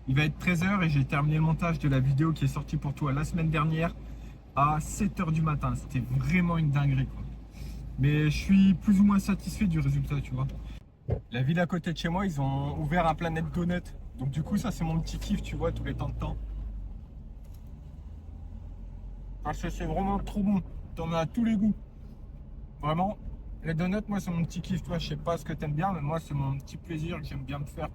Il va être 13 h et j'ai terminé le montage de la vidéo qui est sortie pour toi la semaine dernière à 7 h du matin. C'était vraiment une dinguerie, quoi. Mais je suis plus ou moins satisfait du résultat, tu vois. La ville à côté de chez moi, ils ont ouvert un Planet Donut. Donc du coup, ça c'est mon petit kiff, tu vois, tous les temps de temps. Parce que c'est vraiment trop bon. T'en as à tous les goûts. Vraiment, les donuts, moi c'est mon petit kiff, toi. Je sais pas ce que t'aimes bien, mais moi c'est mon petit plaisir que j'aime bien me faire.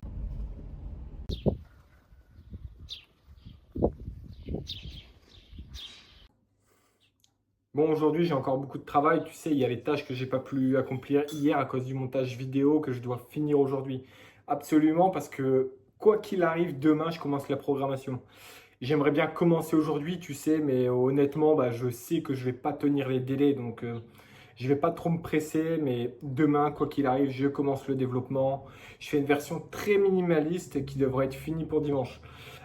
Bon, aujourd'hui, j'ai encore beaucoup de travail. Tu sais, il y a les tâches que j'ai pas pu accomplir hier à cause du montage vidéo que je dois finir aujourd'hui. Absolument, parce que quoi qu'il arrive, demain, je commence la programmation. J'aimerais bien commencer aujourd'hui, tu sais, mais honnêtement, bah, je sais que je vais pas tenir les délais, donc je vais pas trop me presser. Mais demain, quoi qu'il arrive, je commence le développement. Je fais une version très minimaliste qui devrait être finie pour dimanche.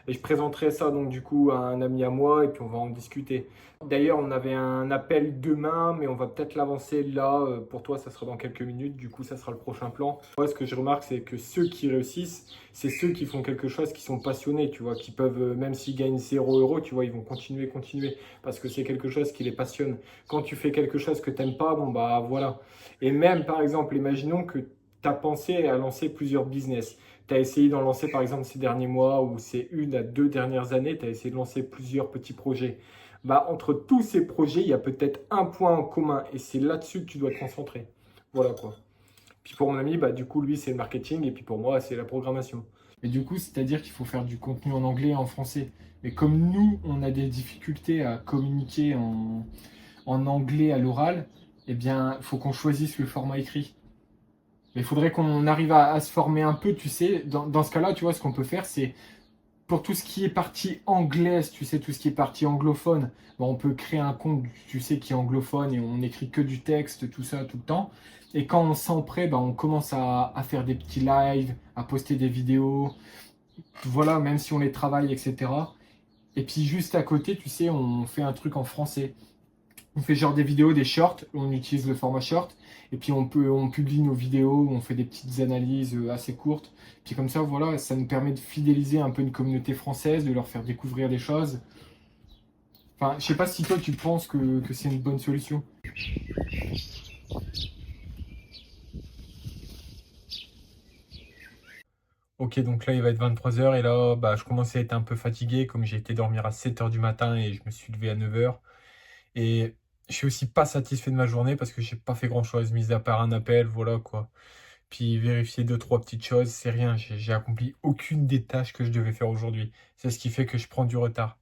Et je présenterai ça donc du coup à un ami à moi et puis on va en discuter. D'ailleurs, on avait un appel demain, mais on va peut-être l'avancer là. Pour toi, ça sera dans quelques minutes. Du coup, ça sera le prochain plan. Moi, ce que je remarque, c'est que ceux qui réussissent, c'est ceux qui font quelque chose, qui sont passionnés, tu vois, qui peuvent, même s'ils gagnent 0 €, tu vois, ils vont continuer, continuer, parce que c'est quelque chose qui les passionne. Quand tu fais quelque chose que tu n'aimes pas, bon, bah voilà. Et même, par exemple, imaginons que tu as pensé à lancer plusieurs business. Tu as essayé d'en lancer, par exemple, ces derniers mois ou ces 1 à 2 dernières années, tu as essayé de lancer plusieurs petits projets. Bah, entre tous ces projets, il y a peut-être un point en commun et c'est là-dessus que tu dois te concentrer. Voilà quoi. Puis pour mon ami, bah, du coup, lui, c'est le marketing et puis pour moi, c'est la programmation. Et du coup, c'est-à-dire qu'il faut faire du contenu en anglais et en français. Mais comme nous, on a des difficultés à communiquer en anglais à l'oral, eh bien, il faut qu'on choisisse le format écrit. Mais il faudrait qu'on arrive à se former un peu, tu sais. Dans ce cas-là, tu vois, ce qu'on peut faire, c'est pour tout ce qui est partie anglaise, tu sais, tout ce qui est partie anglophone, bon, on peut créer un compte, tu sais, qui est anglophone et on écrit que du texte, tout ça, tout le temps. Et quand on sent prêt, ben, on commence à faire des petits lives, à poster des vidéos, voilà, même si on les travaille, etc. Et puis juste à côté, tu sais, on fait un truc en français. On fait genre des vidéos, des shorts, on utilise le format short, et puis on publie nos vidéos, on fait des petites analyses assez courtes. Puis comme ça, voilà, ça nous permet de fidéliser un peu une communauté française, de leur faire découvrir des choses. Enfin, je sais pas si toi tu penses que c'est une bonne solution. Ok, donc là il va être 23 h et là bah, je commençais à être un peu fatigué comme j'ai été dormir à 7 h du matin et je me suis levé à 9 h. Et je suis aussi pas satisfait de ma journée parce que j'ai pas fait grand-chose, mis à part un appel, voilà quoi. Puis vérifier deux, trois petites choses, c'est rien. J'ai accompli aucune des tâches que je devais faire aujourd'hui. C'est ce qui fait que je prends du retard.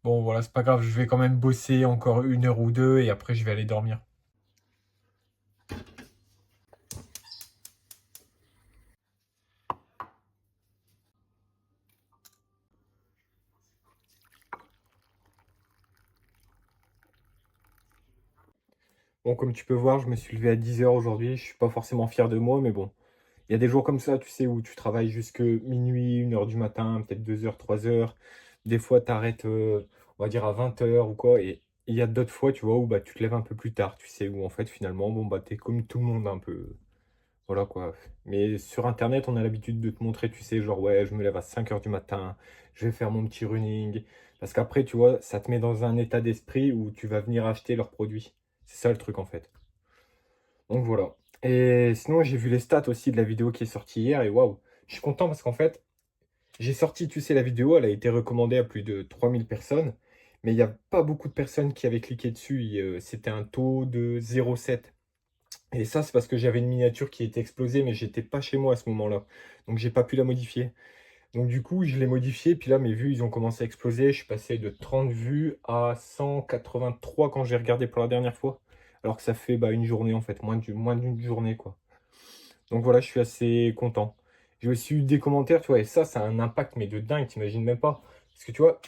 Bon, voilà, c'est pas grave, je vais quand même bosser encore 1 h ou 2 et après je vais aller dormir. Bon, comme tu peux voir, je me suis levé à 10 h aujourd'hui. Je suis pas forcément fier de moi, mais bon. Il y a des jours comme ça, tu sais, où tu travailles jusque minuit, 1 h du matin, peut-être 2 h, 3 h. Des fois, tu arrêtes, on va dire, à 20 h ou quoi. Et il y a d'autres fois, tu vois, où bah, tu te lèves un peu plus tard, tu sais, où en fait, finalement, bon, bah, t'es comme tout le monde un peu. Voilà quoi. Mais sur Internet, on a l'habitude de te montrer, tu sais, genre, ouais, je me lève à 5 h du matin, je vais faire mon petit running. Parce qu'après, tu vois, ça te met dans un état d'esprit où tu vas venir acheter leurs produits. C'est ça le truc en fait. Donc voilà. Et sinon, j'ai vu les stats aussi de la vidéo qui est sortie hier et waouh, je suis content parce qu'en fait, j'ai sorti, tu sais, la vidéo, elle a été recommandée à plus de 3000 personnes, mais il n'y a pas beaucoup de personnes qui avaient cliqué dessus. C'était un taux de 0,7. Et ça, c'est parce que j'avais une miniature qui était explosée, mais j'étais pas chez moi à ce moment-là. Donc j'ai pas pu la modifier. Donc du coup, je l'ai modifiée, puis là, mes vues, ils ont commencé à exploser. Je suis passé de 30 vues à 183 quand j'ai regardé pour la dernière fois. Alors que ça fait bah, une journée en fait, moins d'une journée quoi. Donc voilà, je suis assez content. J'ai aussi eu des commentaires, tu vois, et ça a un impact, mais de dingue, t'imagines même pas. Parce que tu vois,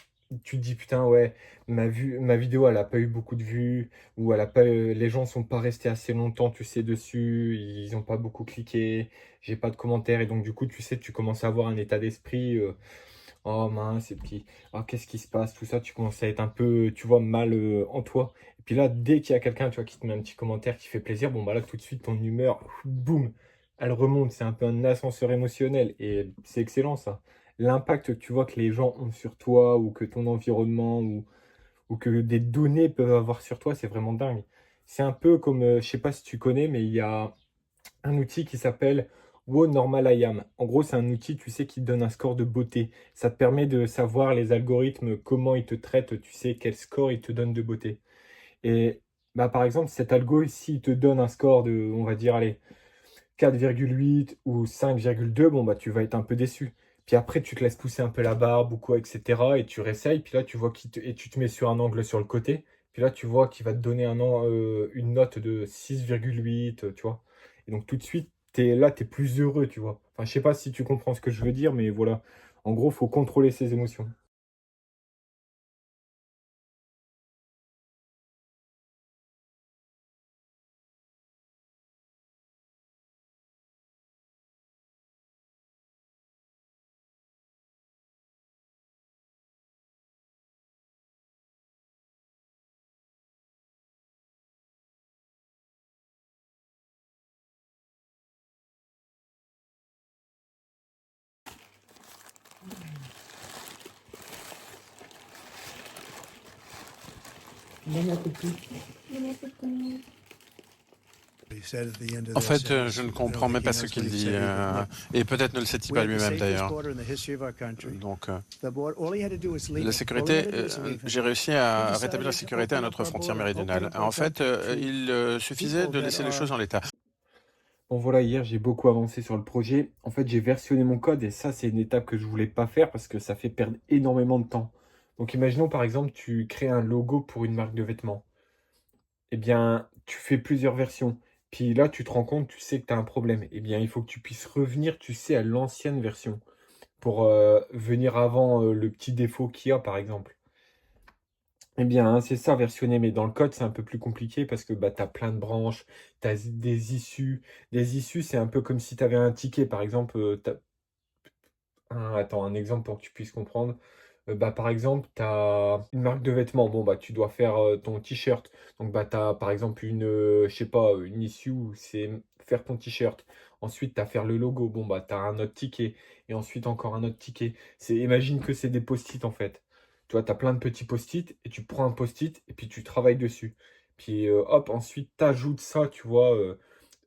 tu te dis, putain, ouais, ma vidéo, elle a pas eu beaucoup de vues, ou elle a pas, les gens sont pas restés assez longtemps, tu sais, dessus, ils ont pas beaucoup cliqué, j'ai pas de commentaires, et donc du coup, tu sais, tu commences à avoir un état d'esprit, oh mince, et puis, oh, qu'est-ce qui se passe, tout ça, tu commences à être un peu, tu vois, mal en toi. Et puis là, dès qu'il y a quelqu'un, tu vois, qui te met un petit commentaire qui fait plaisir, bon, bah là, tout de suite, ton humeur, boum, elle remonte. C'est un peu un ascenseur émotionnel. Et c'est excellent, ça. l'impact que tu vois que les gens ont sur toi ou que ton environnement ou que des données peuvent avoir sur toi, c'est vraiment dingue. C'est un peu comme, je sais pas si tu connais, mais il y a un outil qui s'appelle Wow Normal I Am. En gros, c'est un outil, tu sais, qui te donne un score de beauté. Ça te permet de savoir les algorithmes, comment ils te traitent, tu sais, quel score ils te donnent de beauté. Et bah, par exemple, cet algo, s'il te donne un score de, on va dire, allez, 4,8 ou 5,2, bon, bah, tu vas être un peu déçu. Puis après, tu te laisses pousser un peu la barbe ou quoi, etc. Et tu réessayes. Puis là, tu vois et tu te mets sur un angle sur le côté. Puis là, tu vois qu'il va te donner une note de 6,8, tu vois. Et donc, tout de suite, là, tu es plus heureux, tu vois. Enfin, je sais pas si tu comprends ce que je veux dire, mais voilà. En gros, faut contrôler ses émotions. En fait, je ne comprends même pas ce qu'il dit, et peut-être ne le sait-il pas lui-même d'ailleurs. Donc, la sécurité, j'ai réussi à rétablir la sécurité à notre frontière méridionale. En fait, il suffisait de laisser les choses en l'état. Bon voilà, hier j'ai beaucoup avancé sur le projet. En fait, j'ai versionné mon code et ça, c'est une étape que je voulais pas faire parce que ça fait perdre énormément de temps. Donc imaginons par exemple, tu crées un logo pour une marque de vêtements. Eh bien, tu fais plusieurs versions. Puis là, tu te rends compte, tu sais que tu as un problème. Eh bien, il faut que tu puisses revenir, tu sais, à l'ancienne version pour venir avant le petit défaut qu'il y a, par exemple. Eh bien, hein, c'est ça versionner, mais dans le code, c'est un peu plus compliqué parce que bah, tu as plein de branches, tu as des issues. Des issues, c'est un peu comme si tu avais un ticket. Par exemple, attends, un exemple pour que tu puisses comprendre. Bah, par exemple, tu as une marque de vêtements. Bon, bah, tu dois faire ton t-shirt. Donc, bah, tu as par exemple je sais pas, une issue où c'est faire ton t-shirt. Ensuite, tu as faire le logo. Bon, bah, tu as un autre ticket. Et ensuite, encore un autre ticket. Imagine que c'est des post-it en fait. Tu vois, tu as plein de petits post-it et tu prends un post-it et puis tu travailles dessus. Puis hop, ensuite, tu ajoutes ça, tu vois,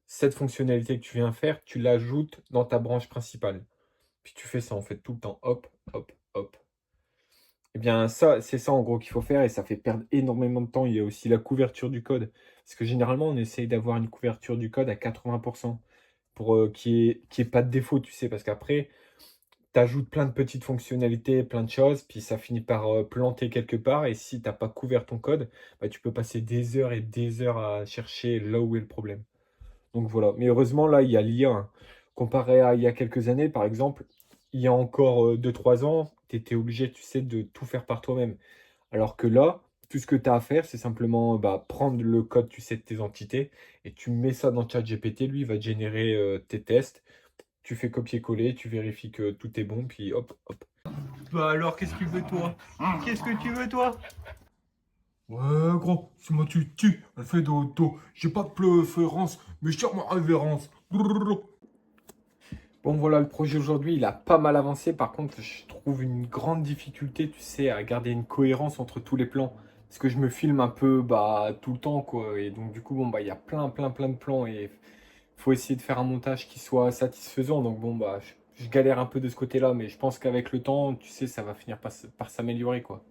cette fonctionnalité que tu viens faire, tu l'ajoutes dans ta branche principale. Puis tu fais ça en fait tout le temps, hop, hop, hop. Eh bien ça, c'est ça en gros qu'il faut faire et ça fait perdre énormément de temps. Il y a aussi la couverture du code. Parce que généralement, on essaye d'avoir une couverture du code à 80% pour qu'il y ait pas de défaut, tu sais. Parce qu'après, tu ajoutes plein de petites fonctionnalités, plein de choses, puis ça finit par planter quelque part. Et si tu n'as pas couvert ton code, bah, tu peux passer des heures et des heures à chercher là où est le problème. Donc voilà. Mais heureusement, là, il y a l'IA, hein. Comparé à il y a quelques années, par exemple, il y a encore 2-3 ans, tu étais obligé, tu sais, de tout faire par toi-même. Alors que là, tout ce que tu as à faire, c'est simplement bah, prendre le code, tu sais, de tes entités et tu mets ça dans ChatGPT. Lui, il va te générer tes tests. Tu fais copier-coller, tu vérifies que tout est bon, puis hop, hop. Bah alors, qu'est-ce que tu veux, toi? Qu'est-ce que tu veux, toi? Ouais, gros, c'est moi tu tues. Elle fait d'auto. J'ai pas de préférence, mais je tire ma révérence. Brrr. Bon, voilà, le projet aujourd'hui, il a pas mal avancé. Par contre, je trouve une grande difficulté, tu sais, à garder une cohérence entre tous les plans. Parce que je me filme un peu bah, tout le temps, quoi. Et donc, du coup, bon, bah, il y a plein de plans. Et faut essayer de faire un montage qui soit satisfaisant. Donc, bon, bah, je galère un peu de ce côté-là. Mais je pense qu'avec le temps, tu sais, ça va finir par s'améliorer, quoi.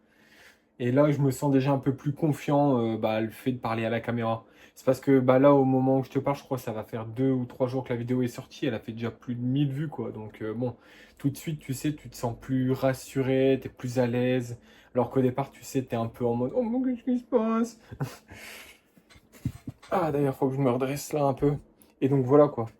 Et là, je me sens déjà un peu plus confiant, bah, le fait de parler à la caméra. C'est parce que bah, là, au moment où je te parle, je crois que ça va faire 2 ou 3 jours que la vidéo est sortie. Elle a fait déjà plus de 1000 vues, quoi. Donc bon, tout de suite, tu sais, tu te sens plus rassuré, tu es plus à l'aise. Alors qu'au départ, tu sais, tu es un peu en mode «Oh mon, qu'est-ce qui se passe?» Ah, d'ailleurs, faut que je me redresse là un peu. Et donc voilà, quoi.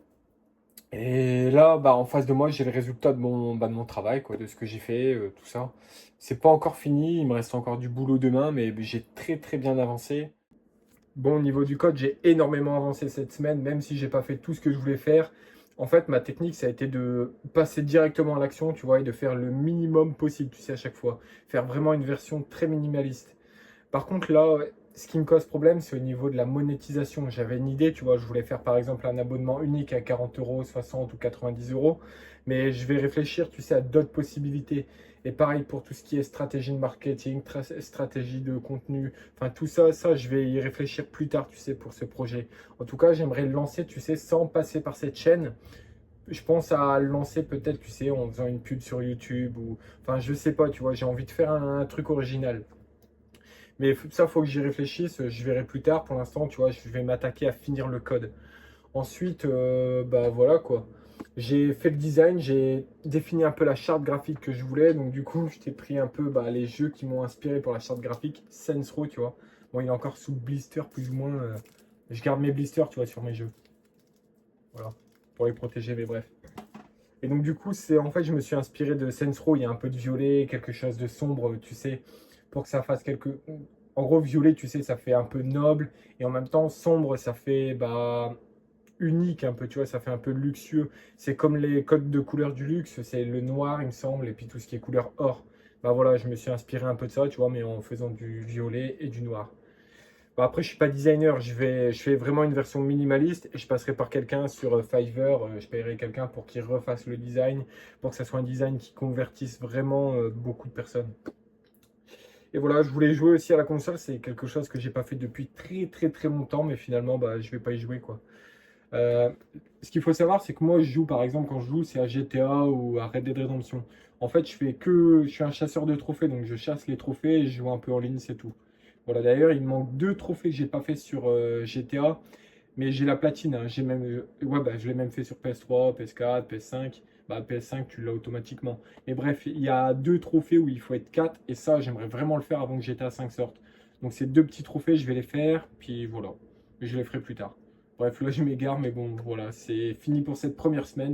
Et là, bah, en face de moi, j'ai le résultat de mon travail, quoi, de ce que j'ai fait, tout ça. C'est pas encore fini, il me reste encore du boulot demain, mais j'ai très bien avancé. Bon, au niveau du code, j'ai énormément avancé cette semaine, même si j'ai pas fait tout ce que je voulais faire. En fait, ma technique, ça a été de passer directement à l'action, tu vois, et de faire le minimum possible, tu sais, à chaque fois. Faire vraiment une version très minimaliste. Par contre, là, ouais, ce qui me cause problème, c'est au niveau de la monétisation. J'avais une idée, tu vois, je voulais faire par exemple un abonnement unique à 40 euros, 60 ou 90 euros, mais je vais réfléchir, tu sais, à d'autres possibilités. Et pareil pour tout ce qui est stratégie de marketing, stratégie de contenu, enfin tout ça, je vais y réfléchir plus tard, tu sais, pour ce projet. En tout cas, j'aimerais le lancer, tu sais, sans passer par cette chaîne. Je pense à le lancer peut-être, tu sais, en faisant une pub sur YouTube ou, enfin, je sais pas, tu vois, j'ai envie de faire un truc original. Mais ça, faut que j'y réfléchisse. Je verrai plus tard. Pour l'instant, tu vois, je vais m'attaquer à finir le code. Ensuite, bah voilà quoi. J'ai fait le design, j'ai défini un peu la charte graphique que je voulais. Donc du coup, je t'ai pris un peu bah, les jeux qui m'ont inspiré pour la charte graphique. Saints Row, tu vois. Bon, il est encore sous blister plus ou moins. Je garde mes blisters, tu vois, sur mes jeux. Voilà. Pour les protéger, mais bref. Et donc du coup, c'est en fait, je me suis inspiré de Saints Row. Il y a un peu de violet, quelque chose de sombre, tu sais, pour que ça fasse quelque. En gros, violet, tu sais, ça fait un peu noble. Et en même temps, sombre, ça fait bah, unique un peu, tu vois, ça fait un peu luxueux. C'est comme les codes de couleur du luxe, c'est le noir, il me semble, et puis tout ce qui est couleur or. Bah voilà, je me suis inspiré un peu de ça, tu vois, mais en faisant du violet et du noir. Bah après, je suis pas designer, je fais vraiment une version minimaliste et je passerai par quelqu'un sur Fiverr, je paierai quelqu'un pour qu'il refasse le design, pour que ça soit un design qui convertisse vraiment beaucoup de personnes. Et voilà, je voulais jouer aussi à la console, c'est quelque chose que j'ai pas fait depuis très longtemps, mais finalement, bah, je vais pas y jouer quoi. Euh, Ce qu'il faut savoir, c'est que moi, je joue, par exemple, quand je joue, c'est à GTA ou à Red Dead Redemption. En fait, je suis un chasseur de trophées, donc je chasse les trophées et je joue un peu en ligne, c'est tout. Voilà, d'ailleurs, il me manque deux trophées que j'ai pas fait sur GTA, mais j'ai la platine, hein. J'ai même, ouais, bah, je l'ai même fait sur PS3, PS4, PS5. Bah, PS5, tu l'as automatiquement. Mais bref, il y a deux trophées où il faut être 4, et ça, j'aimerais vraiment le faire avant que GTA 5 sorte. Donc, ces deux petits trophées, je vais les faire, puis voilà. Je les ferai plus tard. Bref, là je m'égare, mais bon, voilà, c'est fini pour cette première semaine.